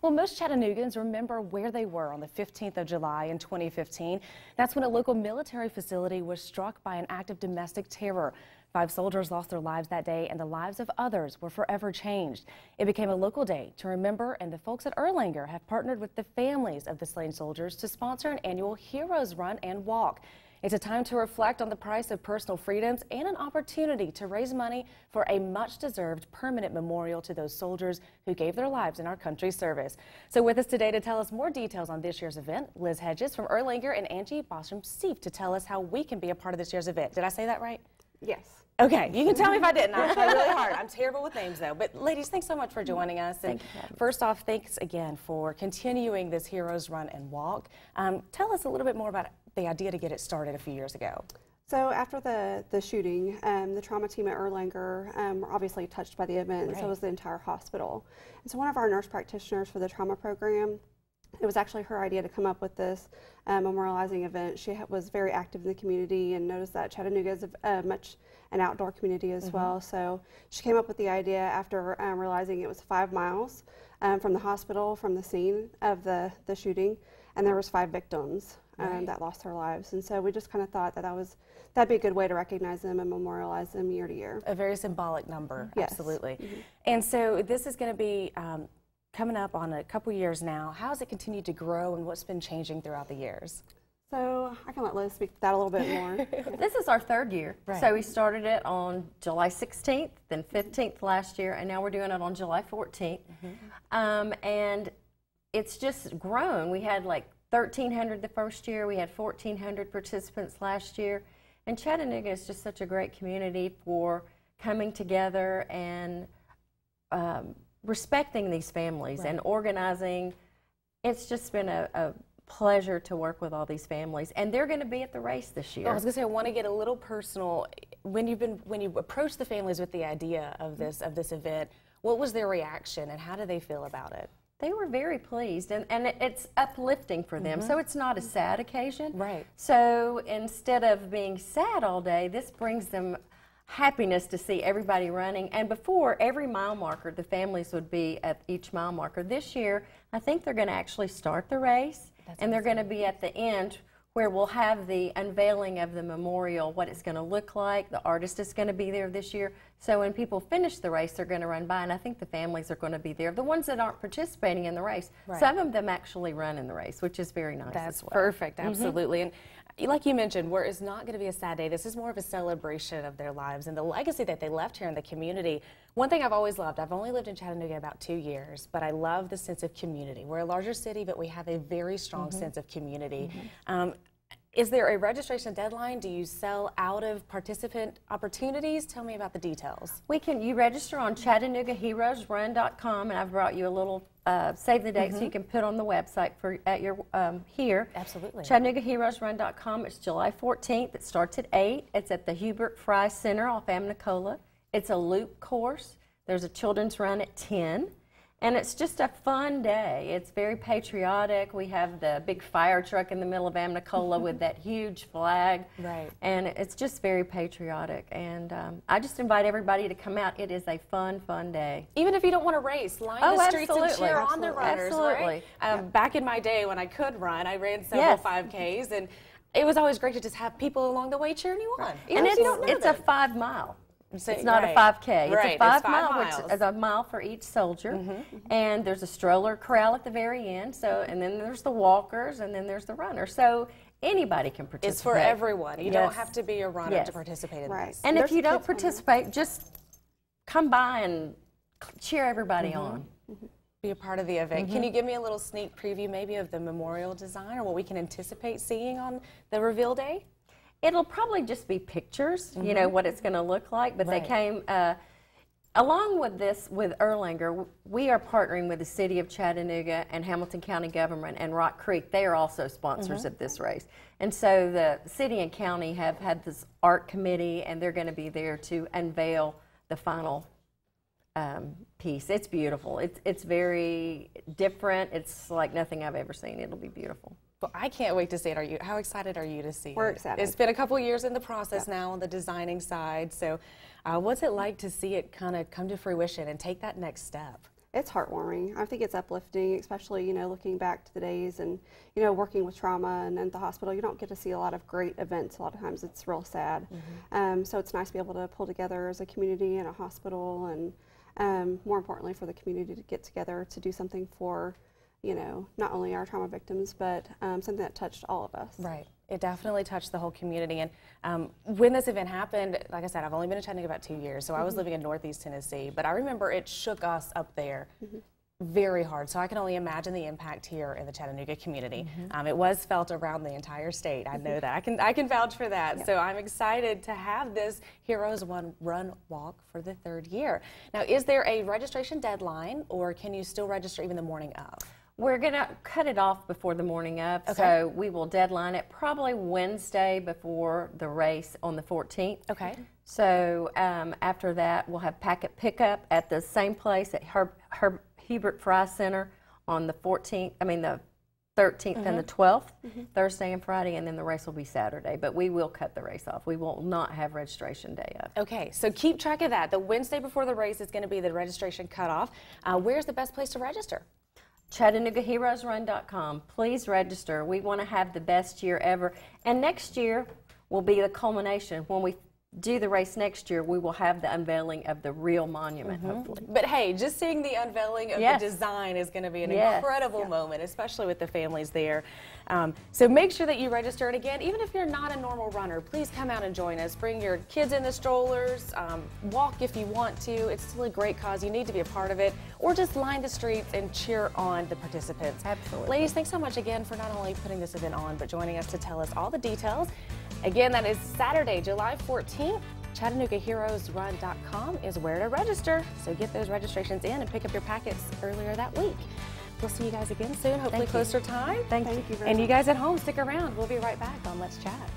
Well, most Chattanoogan's remember where they were on the 15th of July in 2015. That's when a local military facility was struck by an act of domestic terror. 5 soldiers lost their lives that day, and the lives of others were forever changed. It became a local day to remember, and the folks at Erlanger have partnered with the families of the slain soldiers to sponsor an annual Heroes Run and Walk. It's a time to reflect on the price of personal freedoms and an opportunity to raise money for a much-deserved permanent memorial to those soldiers who gave their lives in our country's service. So with us today to tell us more details on this year's event, Liz Hedges from Erlanger and Angie Bostrom-Seif to tell us how we can be a part of this year's event. Did I say that right? Yes. Okay, you can tell me if I didn't. I tried really hard. I'm terrible with names, though. But ladies, thanks so much for joining us. And first off, thanks again for continuing this Heroes Run and Walk. Tell us a little bit more about the idea to get it started a few years ago. So after the shooting, the trauma team at Erlanger were obviously touched by the event, and so was the entire hospital. And so one of our nurse practitioners for the trauma program, it was actually her idea to come up with this memorializing event. She was very active in the community and noticed that Chattanooga is much an outdoor community as well. So she came up with the idea after realizing it was 5 miles from the hospital, from the scene of the shooting, and there was 5 victims that lost their lives. And so we just kind of thought that that'd be a good way to recognize them and memorialize them year to year. A very symbolic number, yes. Absolutely. And so this is going to be coming up on a couple years now. How has it continued to grow, and what's been changing throughout the years? So I can let Liz speak to that a little bit more. This is our 3rd year. So we started it on July 16th, then 15th last year, and now we're doing it on July 14th. And it's just grown. We had like 1,300 the first year. We had 1,400 participants last year. And Chattanooga is just such a great community for coming together and respecting these families and organizing. It's just been a pleasure to work with all these families, and they're going to be at the race this year. I was going to say, I want to get a little personal. When you approached the families with the idea of this event, what was their reaction, and how do they feel about it? They were very pleased, and it's uplifting for them, so it's not a sad occasion. Right. So instead of being sad all day, this brings them happiness to see everybody running. And before, every mile marker, the families would be at each mile marker. This year, I think they're going to actually start the race, and they're going to be at the end where we'll have the unveiling of the memorial, what it's going to look like. The artist is going to be there this year. So when people finish the race, they're going to run by, and I think the families are going to be there. The ones that aren't participating in the race, some of them actually run in the race, which is very nice. That's perfect, absolutely. And like you mentioned, where it's not going to be a sad day, this is more of a celebration of their lives and the legacy that they left here in the community. One thing I've always loved, I've only lived in Chattanooga about 2 years, but I love the sense of community. We're a larger city, but we have a very strong sense of community. Is there a registration deadline? Do you sell out of participant opportunities? Tell me about the details. You register on ChattanoogaHeroesRun.com, and I've brought you a little save the date so you can put on the website at your here. Absolutely. ChattanoogaHeroesRun.com. It's July 14th. It starts at 8. It's at the Hubert Fry Center off Amnicola. It's a loop course. There's a children's run at 10. And it's just a fun day. It's very patriotic. We have the big fire truck in the middle of Amnicola with that huge flag. Right. And it's just very patriotic. And I just invite everybody to come out. It is a fun, fun day. Even if you don't want to race, line the streets and cheer on the runners. Absolutely. Right? Back in my day when I could run, I ran several 5Ks, and it was always great to just have people along the way cheering you on. And it's a 5 mile. It's not a 5K. It's a 5 mile, which is a mile for each soldier. And there's a stroller corral at the very end. So, and then there's the walkers, and then there's the runners. So anybody can participate. It's for everyone. You don't have to be a runner to participate in this. And if you don't participate, just come by and cheer everybody on. Be a part of the event. Can you give me a little sneak preview maybe of the memorial design or what we can anticipate seeing on the reveal day? It'll probably just be pictures, you know, what it's going to look like, but they came, along with this, with Erlanger, we are partnering with the City of Chattanooga and Hamilton County Government and Rock Creek. They are also sponsors of this race. And so the city and county have had this art committee, and they're going to be there to unveil the final piece. It's beautiful. It's very different. It's like nothing I've ever seen. It'll be beautiful. Well, I can't wait to see it. How excited are you to see it? We're excited. It's been a couple years in the process now on the designing side. So what's it like to see it kind of come to fruition and take that next step? It's heartwarming. I think it's uplifting, especially, you know, looking back to the days and, you know, working with trauma and at the hospital. You don't get to see a lot of great events. A lot of times it's real sad. So it's nice to be able to pull together as a community and a hospital, and more importantly for the community to get together to do something for, you know, not only our trauma victims, but something that touched all of us. Right. It definitely touched the whole community. And when this event happened, like I said, I've only been in Chattanooga about 2 years, so I was living in Northeast Tennessee. But I remember it shook us up there very hard. So I can only imagine the impact here in the Chattanooga community. It was felt around the entire state. I know that. I can vouch for that. Yep. So I'm excited to have this Heroes Run Walk for the 3rd year. Now, is there a registration deadline, or can you still register even the morning of? We're going to cut it off before the morning of, so we will deadline it probably Wednesday before the race on the 14th. Okay. So after that, we'll have packet pickup at the same place at Herb Hebert Fry Center on the 13th and the 12th, Thursday and Friday, and then the race will be Saturday. But we will cut the race off. We will not have registration day of. Okay, so keep track of that. The Wednesday before the race is going to be the registration cutoff. Where's the best place to register? ChattanoogaHeroesRun.com. Please register. We want to have the best year ever. And next year will be the culmination. When we do the race next year, we will have the unveiling of the real monument, hopefully. But hey, just seeing the unveiling of the design is going to be an incredible moment, especially with the families there. So make sure that you register. And again, even if you're not a normal runner, please come out and join us. Bring your kids in the strollers, walk if you want to. It's still a great cause. You need to be a part of it. Or just line the streets and cheer on the participants. Absolutely. Ladies, thanks so much again for not only putting this event on, but joining us to tell us all the details. Again, that is Saturday, July 14th. ChattanoogaHeroesRun.com is where to register. So get those registrations in and pick up your packets earlier that week. We'll see you guys again soon, hopefully closer time. Thank you very much. And you guys at home, stick around. We'll be right back on Let's Chat.